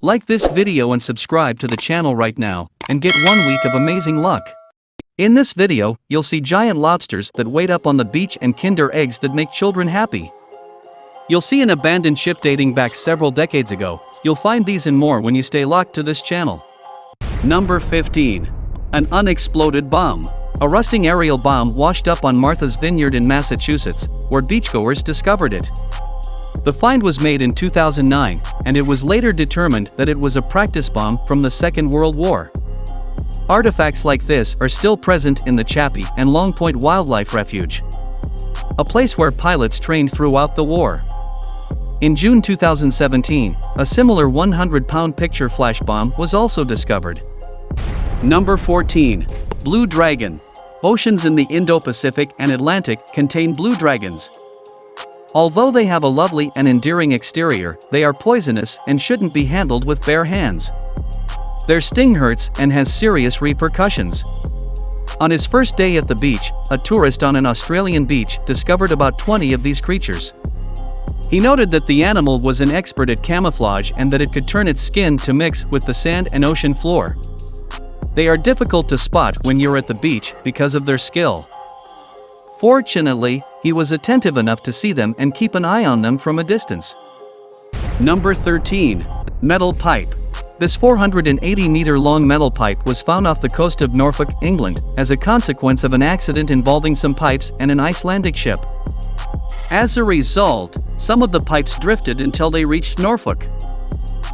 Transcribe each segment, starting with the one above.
Like this video and subscribe to the channel right now, and get 1 week of amazing luck. In this video, you'll see giant lobsters that wait up on the beach and kinder eggs that make children happy. You'll see an abandoned ship dating back several decades ago. You'll find these and more when you stay locked to this channel. Number 15. An unexploded bomb. A rusting aerial bomb washed up on Martha's Vineyard in Massachusetts, where beachgoers discovered it. The find was made in 2009, and it was later determined that it was a practice bomb from the Second World War. Artifacts like this are still present in the Chappie and Long Point Wildlife Refuge, a place where pilots trained throughout the war. In June 2017, a similar 100-pound picture flash bomb was also discovered. Number 14. Blue Dragon. Oceans in the Indo-Pacific and Atlantic contain blue dragons. Although they have a lovely and endearing exterior, they are poisonous and shouldn't be handled with bare hands. Their sting hurts and has serious repercussions. On his first day at the beach, a tourist on an Australian beach discovered about 20 of these creatures. He noted that the animal was an expert at camouflage and that it could turn its skin to mix with the sand and ocean floor. They are difficult to spot when you're at the beach because of their skill. Fortunately, he was attentive enough to see them and keep an eye on them from a distance. Number 13. Metal pipe. This 480-meter-long metal pipe was found off the coast of Norfolk, England, as a consequence of an accident involving some pipes and an Icelandic ship. As a result, some of the pipes drifted until they reached Norfolk.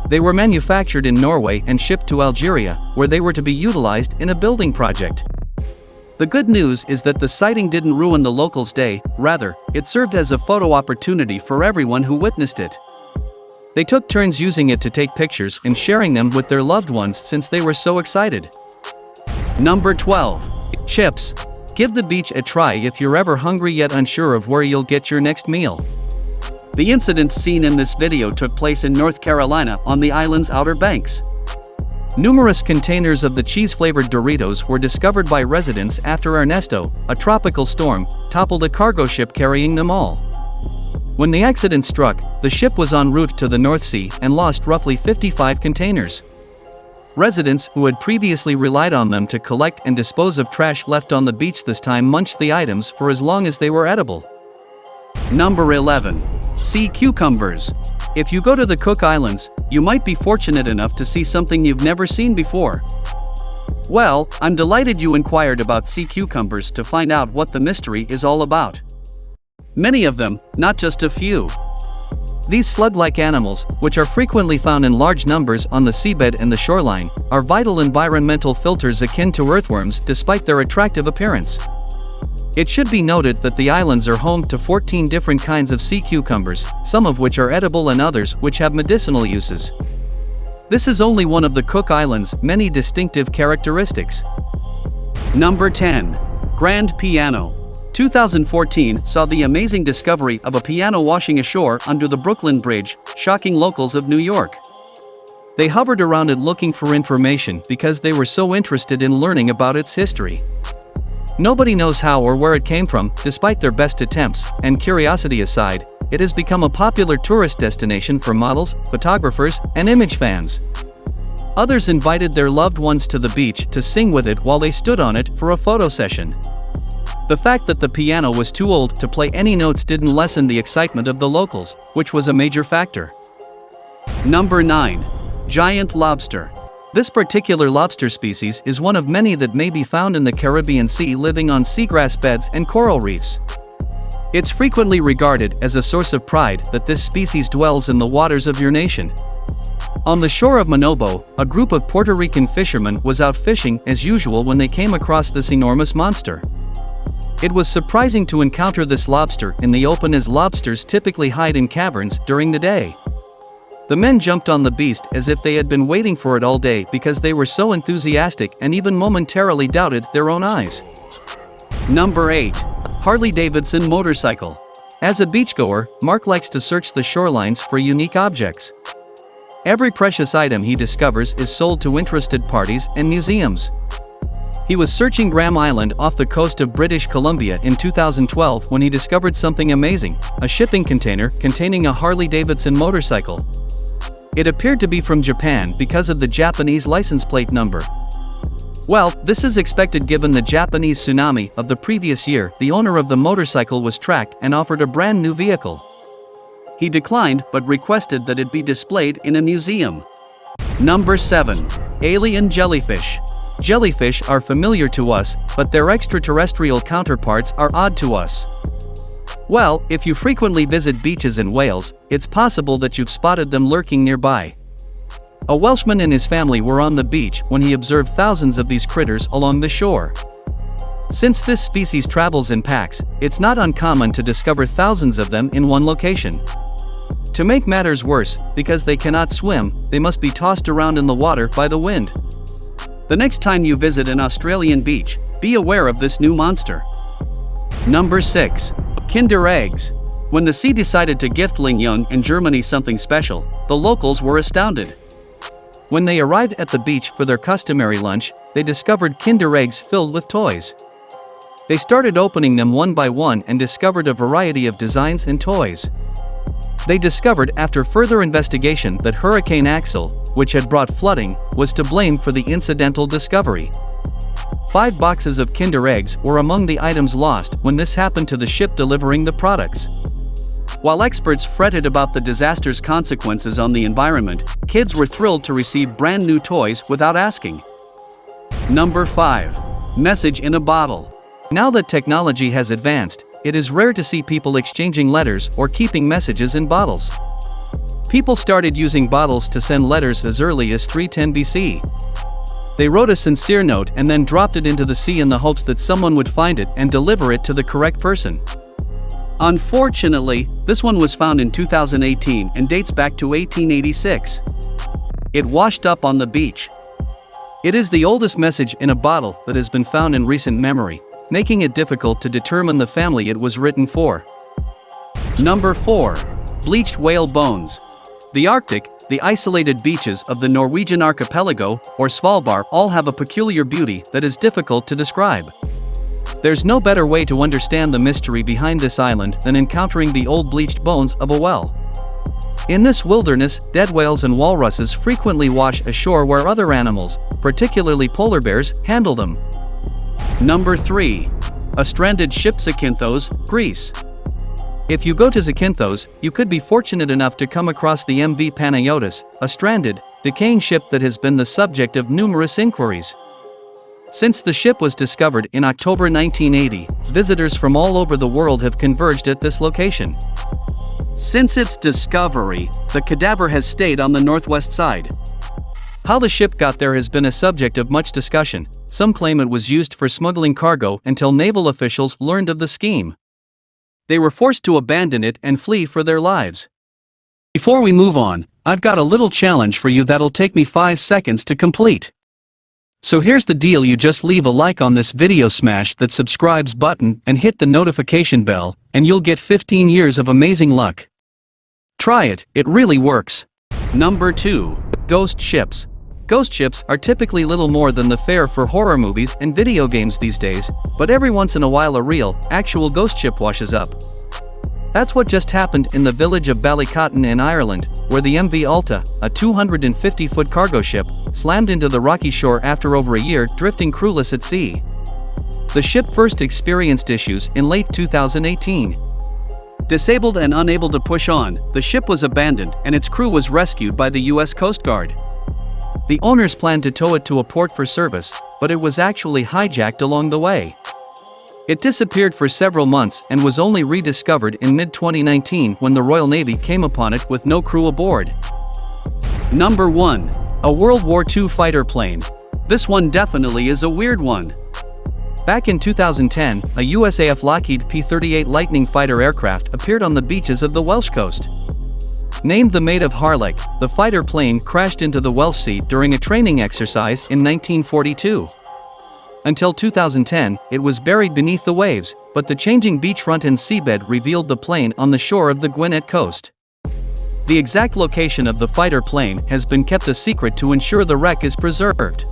They were manufactured in Norway and shipped to Algeria, where they were to be utilized in a building project. The good news is that the sighting didn't ruin the locals' day, rather, it served as a photo opportunity for everyone who witnessed it. They took turns using it to take pictures and sharing them with their loved ones since they were so excited. Number 12. Chips. Give the beach a try if you're ever hungry yet unsure of where you'll get your next meal. The incident seen in this video took place in North Carolina on the island's outer banks. Numerous containers of the cheese-flavored Doritos were discovered by residents after Ernesto, a tropical storm, toppled a cargo ship carrying them all. When the accident struck, the ship was en route to the North Sea and lost roughly 55 containers. Residents who had previously relied on them to collect and dispose of trash left on the beach this time munched the items for as long as they were edible. Number 11. Sea cucumbers. If you go to the Cook Islands, you might be fortunate enough to see something you've never seen before. Well, I'm delighted you inquired about sea cucumbers to find out what the mystery is all about. Many of them, not just a few. These slug-like animals, which are frequently found in large numbers on the seabed and the shoreline, are vital environmental filters akin to earthworms despite their attractive appearance. It should be noted that the islands are home to 14 different kinds of sea cucumbers, some of which are edible and others which have medicinal uses. This is only one of the Cook Islands' many distinctive characteristics. Number 10. Grand Piano. 2014 saw the amazing discovery of a piano washing ashore under the Brooklyn Bridge, shocking locals of New York. They hovered around it looking for information because they were so interested in learning about its history. Nobody knows how or where it came from, despite their best attempts, and curiosity aside, it has become a popular tourist destination for models, photographers, and image fans. Others invited their loved ones to the beach to sing with it while they stood on it for a photo session. The fact that the piano was too old to play any notes didn't lessen the excitement of the locals, which was a major factor. Number 9. Giant lobster. This particular lobster species is one of many that may be found in the Caribbean Sea, living on seagrass beds and coral reefs. It's frequently regarded as a source of pride that this species dwells in the waters of your nation. On the shore of Monobo, a group of Puerto Rican fishermen was out fishing as usual when they came across this enormous monster. It was surprising to encounter this lobster in the open, as lobsters typically hide in caverns during the day. The men jumped on the beast as if they had been waiting for it all day because they were so enthusiastic and even momentarily doubted their own eyes. Number 8. Harley-Davidson motorcycle. As a beachgoer, Mark likes to search the shorelines for unique objects. Every precious item he discovers is sold to interested parties and museums. He was searching Graham Island off the coast of British Columbia in 2012 when he discovered something amazing, a shipping container containing a Harley-Davidson motorcycle. It appeared to be from Japan because of the Japanese license plate number. Well, this is expected given the Japanese tsunami of the previous year. The owner of the motorcycle was tracked and offered a brand new vehicle. He declined but requested that it be displayed in a museum. Number 7. Alien jellyfish. Jellyfish are familiar to us, but their extraterrestrial counterparts are odd to us. Well, if you frequently visit beaches in Wales, it's possible that you've spotted them lurking nearby. A Welshman and his family were on the beach when he observed thousands of these critters along the shore. Since this species travels in packs, it's not uncommon to discover thousands of them in one location. To make matters worse, because they cannot swim, they must be tossed around in the water by the wind. The next time you visit an Australian beach, be aware of this new monster. Number 6. Kinder eggs. When the sea decided to gift Ling Young in Germany something special, the locals were astounded. When they arrived at the beach for their customary lunch, they discovered Kinder eggs filled with toys. They started opening them one by one and discovered a variety of designs and toys. They discovered after further investigation that Hurricane Axel, which had brought flooding, was to blame for the incidental discovery. 5 boxes of Kinder eggs were among the items lost when this happened to the ship delivering the products. While experts fretted about the disaster's consequences on the environment, kids were thrilled to receive brand new toys without asking. Number 5. Message in a bottle. Now that technology has advanced, it is rare to see people exchanging letters or keeping messages in bottles. People started using bottles to send letters as early as 310 BC. They wrote a sincere note and then dropped it into the sea in the hopes that someone would find it and deliver it to the correct person. Unfortunately, this one was found in 2018 and dates back to 1886. It washed up on the beach. It is the oldest message in a bottle that has been found in recent memory, making it difficult to determine the family it was written for. Number 4. Bleached whale bones. The Arctic, the isolated beaches of the Norwegian archipelago, or Svalbard, all have a peculiar beauty that is difficult to describe. There's no better way to understand the mystery behind this island than encountering the old bleached bones of a whale. In this wilderness, dead whales and walruses frequently wash ashore where other animals, particularly polar bears, handle them. Number 3. A stranded ship. Zakynthos, Greece. If you go to Zakynthos, you could be fortunate enough to come across the MV Panayotis, a stranded, decaying ship that has been the subject of numerous inquiries. Since the ship was discovered in October 1980, visitors from all over the world have converged at this location. Since its discovery, the cadaver has stayed on the northwest side. How the ship got there has been a subject of much discussion. Some claim it was used for smuggling cargo until naval officials learned of the scheme. They were forced to abandon it and flee for their lives. Before we move on, I've got a little challenge for you that'll take me 5 seconds to complete. So here's the deal: you just leave a like on this video, smash that subscribes button and hit the notification bell, and you'll get 15 years of amazing luck. Try it, it really works. Number 2. Ghost ships. Ghost ships are typically little more than the fare for horror movies and video games these days, but every once in a while a real, actual ghost ship washes up. That's what just happened in the village of Ballycotton in Ireland, where the MV Alta, a 250-foot cargo ship, slammed into the rocky shore after over a year drifting crewless at sea. The ship first experienced issues in late 2018. Disabled and unable to push on, the ship was abandoned and its crew was rescued by the US Coast Guard. The owners planned to tow it to a port for service, but it was actually hijacked along the way. It disappeared for several months and was only rediscovered in mid-2019 when the Royal Navy came upon it with no crew aboard. Number 1. A World War II fighter plane. This one definitely is a weird one. Back in 2010, a USAF Lockheed P-38 Lightning fighter aircraft appeared on the beaches of the Welsh coast. Named the Maid of Harlech, the fighter plane crashed into the Welsh Sea during a training exercise in 1942. Until 2010, it was buried beneath the waves, but the changing beachfront and seabed revealed the plane on the shore of the Gwynedd coast. The exact location of the fighter plane has been kept a secret to ensure the wreck is preserved.